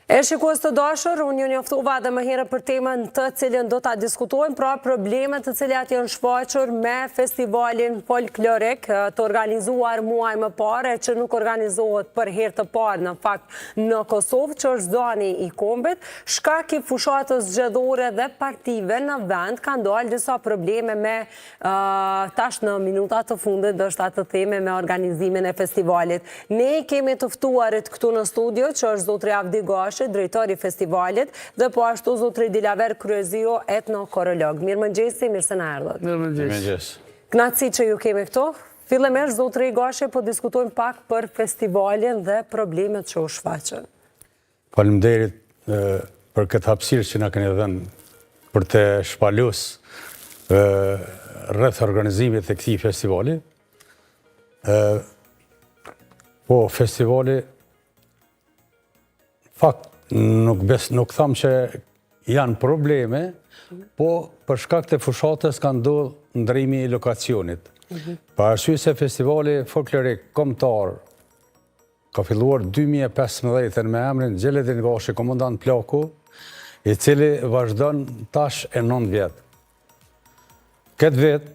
E shikues të dashur, unë ju njoftova edhe më herët për temën të cilën do ta diskutojmë, pra problemet të cilat janë shfaqur me festivalin folklorik të organizuar muaj më parë, që nuk organizohet për herë të parë në fakt në Kosovë, që është zoni i kombit, shkak i fushatës zgjedhore dhe partive në vend, kanë dalë disa probleme me tash në minutat të fundit, do shta të theme me organizimin e festivalit. Ne kemi të ftuarit këtu në studio, që është zotri Avdi Gashi, drejtori i festivalit, dhe po ashtu zotri Dilaver Kryezio, etnokorolog. Mirëmëngjesi, mirë se na erdhët. Mirëmëngjes. Kënaqësi që ju kemi këtu. Fillimisht zotri Gashi, po diskutojmë pak për festivalin dhe problemet që u shfaqën. Faleminderit për këtë hapësirë që na keni dhënë për të shpalus rreth organizimit të këtij festivali. Po, festivali fakt, nuk tham që janë probleme, po për shkak të fushatës ka ndodhur ndrimi i lokacionit. Pa arsye se festivali folklorik kombëtar ka filluar 2015 me emrin Gjeledin Gashi Komandant Plaku, i cili vazhdon tash e 9 vjet. Këtë vit,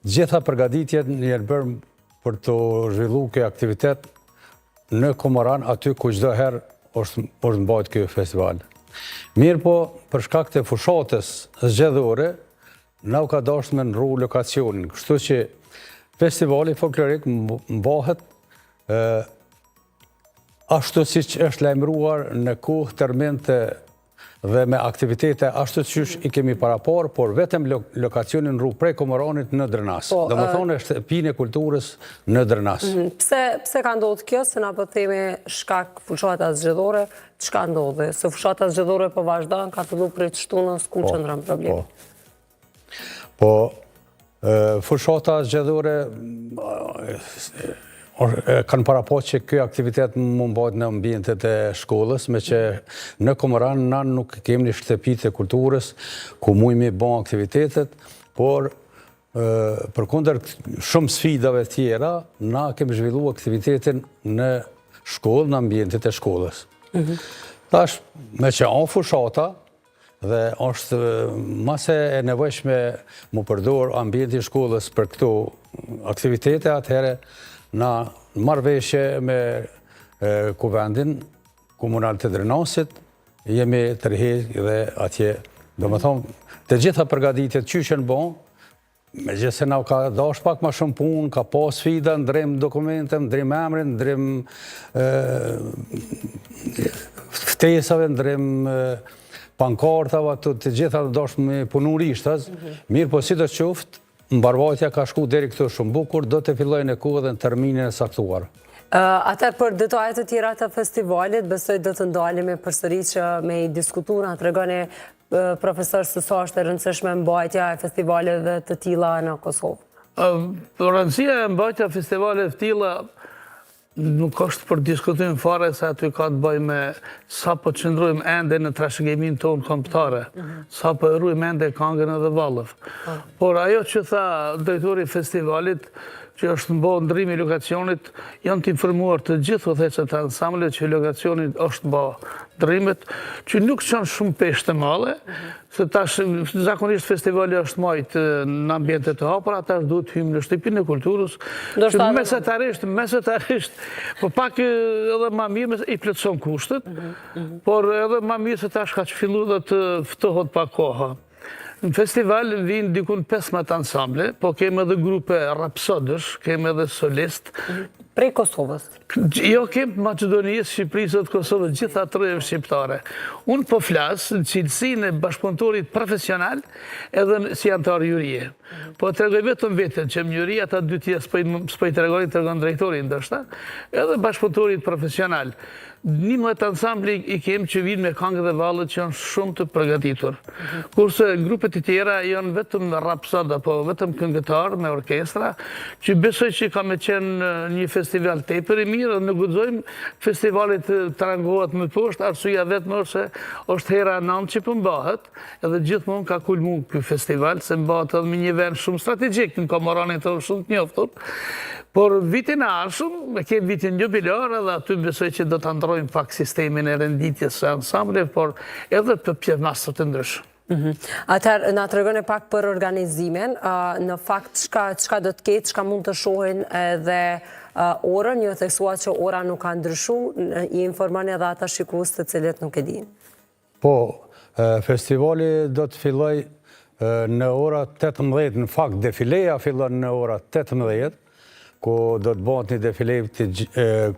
gjitha përgatitjet janë bërë për të zhvilluar këtë aktivitet në Komoran, aty ku çdo herë është mbajt ky festival. Mirë po, për shkak të fushatës zgjedhore, na u ka dashur me ndrru lokacionin, kështu që festivali folklorik mbahet ashtu siç është lajmëruar në kohë tërmente dhe me aktivitete ashtu siç i kemi parapar, por vetëm lokacionin rrugë prej Komoranit në Drenas. Domethënë është shtëpinë e kulturës në Drenas. Pse ka ndodhur kjo, se na po themi shkak fushatës zgjedhore, çka ndodhi? Se fushata zgjedhore po vazhdon, ka filluar prej shtunës, ku qëndron problemi? Po, fushata zgjedhore kanë parapos që kjo aktivitet më mbajt në ambientet e shkollës, me që në Komoran na nuk kemi një shtëpitë e kulturës ku mujmë bën aktivitetet, por përkundër shumë sfidave tjera, na kemi zhvilluar aktivitetin në shkollë, në ambientet e shkollës. Tash, me që anë fushata, dhe është mase e nevojshme mu përdor ambientin shkollës për këto aktivitete, atëhere na marrëveshje me kuvendin komunal të Drenasit, jemi tërheqë dhe atje, domethënë, të gjitha përgatitjet që janë bën, megjithëse na ka dash pak më shumë punë, ka pas sfida, ndrim dokumente, ndrim emrin, ndrim ftesave, ndrim pankartave, të gjitha dash me punurishtas, mirë po sidoqoftë, mbarvajtja ka shku deri këtu shumë bukur, do të fillojnë e kohë dhe në terminin e saktuar. Atër për detajet të tjera të festivalit, besoj do të ndalemi përsëri që me i diskutura, të regoni profesor se sa është e rëndësishme mbajtja e festivalit dhe të tilla në Kosovë. Rëndësia e mbajtja e festivalit të tilla nuk është për diskutim fare se aty ka të bëj me sa po qëndrojmë ende në trashëgimin tonë kombëtare, sa po rrujmë ende Kangën edhe Vallëv. Por ajo që tha drejtori i festivalit, që është në bëhë ndrimi i lokacionit, janë të informuar të gjithë udhëheqësit të ansamblit që lokacionit është bëhë ndrimet, që nuk qënë shumë peshtë të male, se tash zakonisht festivali është majtë në ambientet të hapura, tash duhet hymë në shtëpinë e kulturës, që mesetarisht, po pak edhe ma mirë i plotëson kushtet, por edhe ma mirë se tash ka që fillu dhe të ftohet pa koha. Në festival vinë dikun 15 ansamble, po kemi edhe grupe rapsodësh, kemi edhe solist. Prej Kosovës? Jo, kemi Macedonisë, Shqipërisë dhe Kosovës, gjitha trojeve shqiptare. Unë po flasë në cilësinë e bashkëpunëtorit profesional edhe si antar jurie. Po të regoj vetëm vetën që më juria ata dy tje s'poj të regojnë të regon drejtorin ndështa, edhe bashkëpunëtorit profesional. 11 ansambli i kemë që vinë me Kangë dhe Vallët që janë shumë të përgatitur. Kurse grupet e tjera janë vetëm rapsod apo vetëm këngëtar me orkestra, që besoj që ka me qenë një festival tepër i mirë, dhe në guxojmë festivalit të rangohet më poshtë, arsuja vetëm është hera 9 që pëmbahet, edhe gjithmonë ka kulmu ky festival, se mbahet edhe me një vend shumë strategjik në Komoranin të shumë të njoftur. Por vitin e arshëm, me kemë vitin jubilar, edhe aty besoj që do të ndrojmë pak sistemin e renditjes së ansamble, por edhe për pjesëmarrëse të ndryshme. Atëherë, na tregoni pak për organizimin, në fakt çka do të ketë, çka mund të shohin edhe orën, ju theksua që ora nuk ka ndryshuar, i informoni edhe ata shikues të cilët nuk e dinë. Po, festivali do të filloj në ora 18, në fakt defileja fillon në ora 18, ku do të bëhet një defile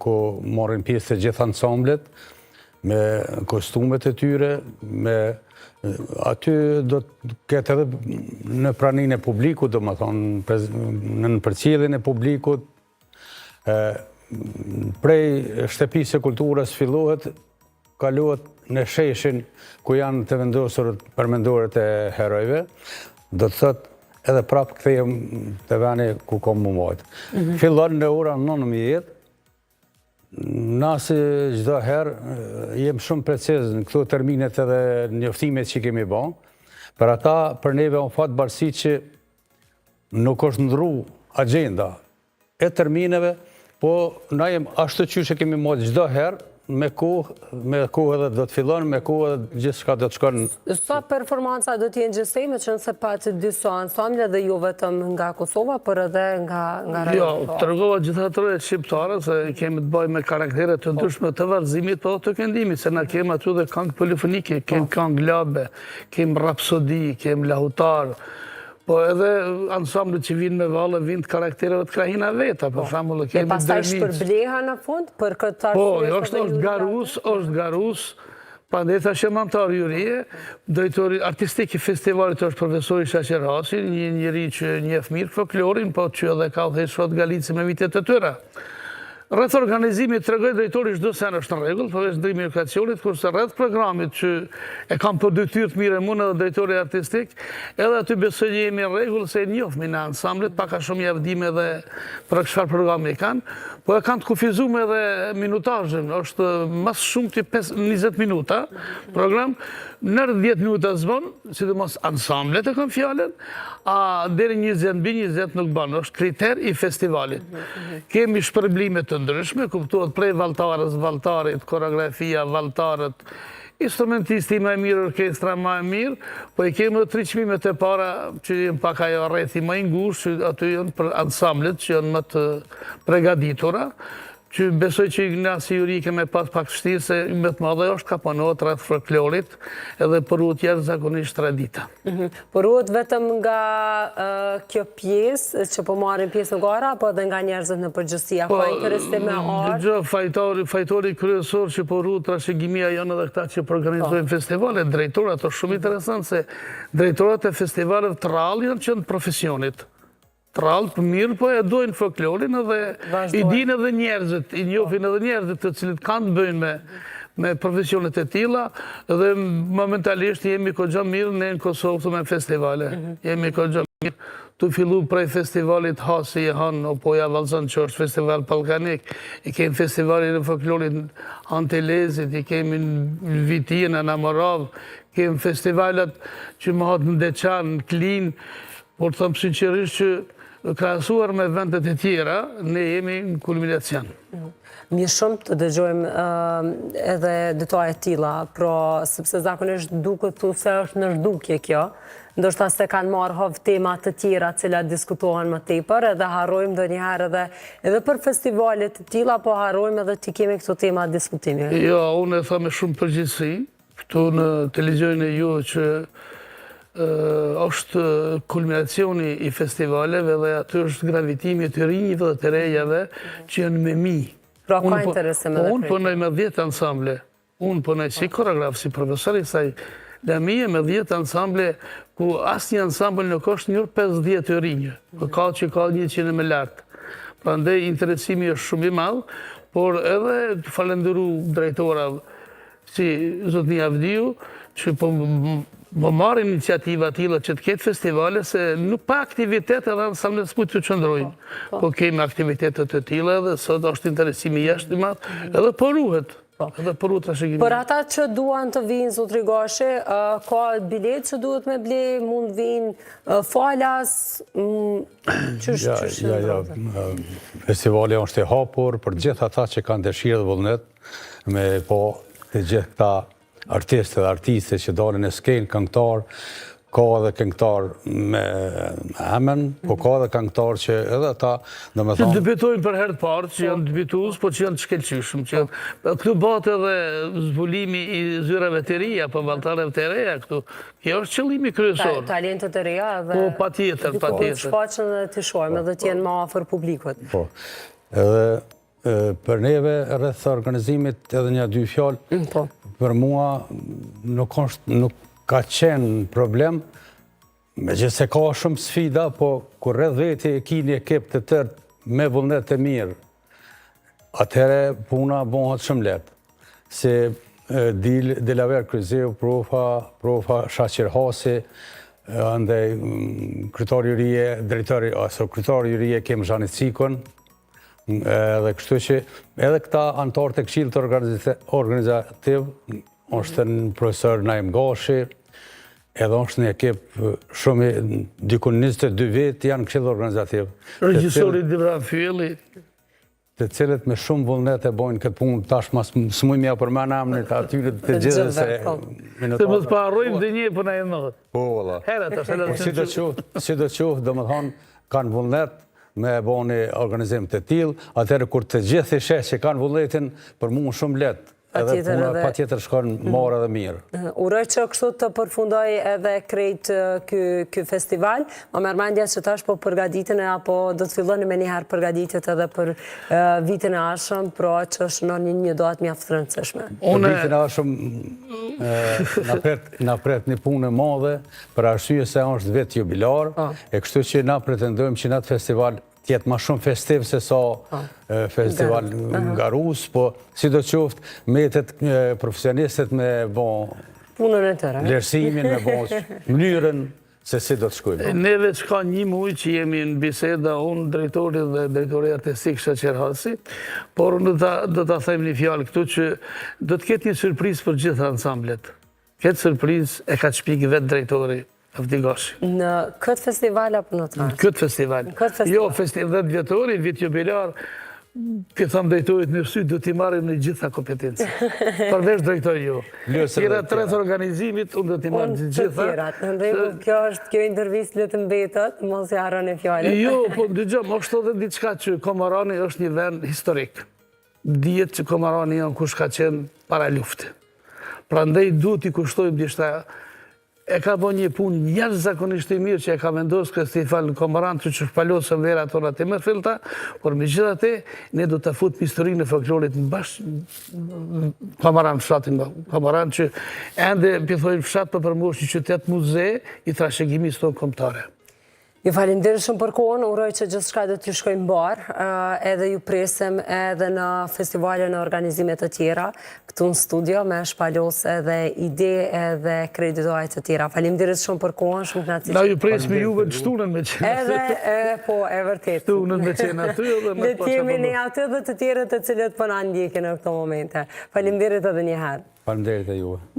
ku marrin pjesë të gjithë ansamblet, me kostumet e tyre, aty do të ketë edhe në praninë e publikut, do më thonë, në përcjelljen e publikut, prej shtëpisë së kulturës fillohet, kalohet në sheshin ku janë të vendosur përmendoret e herojve, do të thotë edhe prapë kthehem të veni ku kom më majtë. Fillon në ora 19, nasi çdo herë jem shumë preciz në këto terminet edhe njoftimet që kemi bën. Për ata, për neve unë fatë barësi që nuk është ndru agenda e termineve, po na jem ashtu që kemi majtë çdo herë, me kohë edhe do të fillon, me kohë edhe gjithë shka do të shkon. Sa performanca do t'jenë gjithsej, me që nëse pa që disa ansamble dhe jo vetëm nga Kosova, për edhe nga rajon? Jo, të rëgova gjithë atërë shqiptare, se kemi të bëj me karaktere të ndryshme të vërzimit, po të këndimit, se na kemi aty dhe këngë polifonike, kemi këngë labe, kemi rapsodi, kemi lahutar, po edhe ansamble që vinë me valle, vinë të karaktereve të krahina veta, për shembull kemi Dërmic. E pastaj shpërbleha në fund, për këtë arsye? Po, është garus, prandaj tash jam antar jurie, drejtori artistik i festivalit është profesori Shaqer Hasi, një njeri që njeh mirë folklorin, po që edhe ka udhëhequr shot Galicë me vitet e tyre. Rreth organizimit tregoj drejtori çdo sen është në rregull, përveç ndrimi i edukacionit, kurse rreth programit që e kam për detyrë të mirë unë edhe drejtori artistik, edhe aty besoj që jemi në rregull se njohmi në ansamblet, pak a shumë javdime edhe për çfarë programi kanë, po e kanë të kufizuar edhe minutazhin, është më shumë të 20 minuta program, në 10 minuta zbon, sidomos ansamblet e kanë fjalën, a deri 20 nuk bën, është kriter i festivalit. Kemi shpërblime të ndryshme, kuptohet prej valtarës, valtarit, koreografia, valtarët, instrumentisti më e mirë, orkestra më e mirë, po i kemi edhe 3 çmimet e para që janë pak ajo rrethi më i ngushtë, që aty janë për ansamblet që janë më të përgatitura, që besoj që Ignasi Juri keme pas pak vështirë se më të madhe është kaponohet rreth folklorit edhe përruhet jashtëzakonisht tradita. Përruhet vetëm nga kjo pjesë që po marrin pjesë në gara, apo edhe nga njerëzit në përgjithësi, apo interesim me art? Fajtori kryesor që përruhet trashëgimia janë edhe këta që organizojnë festivalet, drejtorat, është shumë interesant se drejtorat e festivalet të rrallë janë që në profesionit. Të rrallë për mirë, po e dojnë folklorin edhe i dinë edhe njerëzit, i njohin edhe njerëzit të cilët kanë të bëjnë me profesionet e tilla, dhe momentalisht jemi kogja mirë në Kosovë me festivale. Jemi kogja mirë të fillu prej festivalit Hasi e Han, opoja Valzan që është festival balkanik, i kemi festivalit e folklorit Antelezit, i kemi në Vitin, në Namorav, kemi festivalet që më hatë në Deçan, në Klin, por të thëmë sinqerisht që krahasuar me vendet e tjera, ne jemi në kulminacion. Mirë shumë të dëgjojmë edhe detaje të tilla, sepse zakonisht duket se është në zhdukje kjo, ndoshta se kanë marrë hovë tema të tjera të cilat diskutohen më tepër, edhe harrojmë ndonjëherë edhe për festivalet të tilla, po harrojmë edhe të kemi këto tema diskutimi. Jo, unë e tha me shumë përgjithësi, këtu në televizionin e ju që është kulminacioni i festivaleve dhe aty është gravitimi të rinjve dhe të rejave që janë me mi. Pra ka interesim edhe unë punoj me 10 ansamble, unë punoj si koreograf, si profesor i saj, dhe mi e me 10 ansamble ku asë një ansamble nuk është njërë 50 të rinjë, ka që ka 100 me lartë. Pra ndaj interesimi është shumë i madhë, por edhe të falenderu drejtora si Zotni Avdiu, që po marrë iniciativa tilla që të ketë festivale, se nuk pa aktivitet edhe ansamblet s'mund të qëndrojnë. Po kemi aktivitetet të tilla edhe sot është interesimi jashtë i madh, edhe po ruhet. Edhe për u trashëgimi. Për ata që duan të vinë, zot Rigashi, ka bilet që duhet me ble, mund vinë falas, Festivali është i hapur për gjithë ata që kanë dëshirë dhe vullnet me po të gjithë këta artistë dhe artiste që dalin në skenë, këngëtar, ka edhe këngëtar me emën, po ka edhe këngëtar që edhe ata, dhe me Që thonë... debitojnë për herë të parë, që janë debitus, po që janë të shkelqyshëm. Këtu batë edhe zbulimi i zyrave të reja, po valtareve të reja këtu. Kjo është qëllimi kryesor. Talentet të reja dhe... Po, pa tjetër. Të shfaqen dhe të shojme dhe t'jenë ma afër publikut. Po, edhe për neve rreth organizimit edhe një dy fjallë, për mua nuk ka qenë problem, me që se ka shumë sfida, po kur rreth veti e ki një ekip të tërë me vullnet të mirë, atëhere puna bëhet shumë letë. Se Dilaver Kryzeu, Profa Shaqir Hasi, ndaj kryetari jurije, drejtori, aso kryetari jurije Kem Zhanit Cikon, edhe kështu që edhe këta antarë të këshillit organizativ, është në profesor Naim Gashi, edhe është një ekip shumë, dikun 22 vit janë këshill organizativ. Regjisori Dibran Fyeli. Të cilët me shumë vullnet e bojnë këtë punë, tash mas s'muj mja për me në amnit, atyre të gjithë se... Se më të parrojmë dhe një për në e nëhet. Po, valla. Heret është edhe Si do qoftë, dhe më thonë, kanë vullnet me boni organizim të tilë, atëherë kur të gjithë i sheh që kanë vullnetin, për mu shumë letë. Edhe puna pa tjetër shkon marrë edhe mirë. Uroj që kështu të përfundoj edhe krejt ky festival. Ma mërmendja që tash po përgaditën apo do të filloni me njëherë përgaditjet edhe për vitin e ardhshëm, pra që është në një datë mjaft të rëndësishme. Për vitin e ardhshëm na pret një punë e madhe, për arsye se është vit jubilar, e kështu që na pretendojmë që në atë festival tjetë ma shumë festiv se sa festival nga Rus, po si do qoftë metet profesionistët me bon punën e tëre. Vlerësimin, me bon mënyrën se si do të shkojmë. Neve që ka një muj që jemi në biseda, unë drejtori dhe drejtori artistik Shaqir Hasi, por unë do të thejmë një fjallë këtu që do të ketë një surpriz për gjithë ansamblet. Këtë surpriz e ka shpikë vetë drejtori Avdi Gashi. Në këtë festival apo në të? Këtë festival. Jo, festival 10 vjetori, vit jubilar, të thëmë drejtorit në sy, do t'i marim në gjitha kompetencë. Përveç drejtori jo. Tjera 3 organizimit, unë do t'i marim në gjitha. Kjo intervjist le të mbetët, mos e harron e fjallë. Jo, po dëgjom, është edhe diçka që Komarani është një vend historik. Dihet që Komarani janë kush ka qenë para lufte. Prandaj duhet i kushtojmë dishta. E ka bo një punë jashtëzakonisht të mirë që e ka vendosë këtë festival në Komaran që shpalosën vera tona të më filta, por me gjithate, ne do të futë historinë e folklorit në bashkë Komaran, fshatin Komaran, që ende pëthojnë fshat për përmosh një qytet muze i trashëgimisë tonë kombëtare. Ju falenderoj shumë për kohën, uroj që gjithë shka do t'ju shkojnë barë, edhe ju presim edhe në festivale në organizimet të tjera, këtu në studio me shpalos edhe ide edhe kreditohet të tjera. Falenderoj shumë për kohën, shumë knatësisht. Na ju presim juve të shtunën me qenë aty. Edhe, po, e vërtet. Shtunën me qenë aty edhe me të jemi një aty dhe të tjere të cilët për në ndjekin në këto momente. Falenderoj edhe njëherë. Falenderoj juve.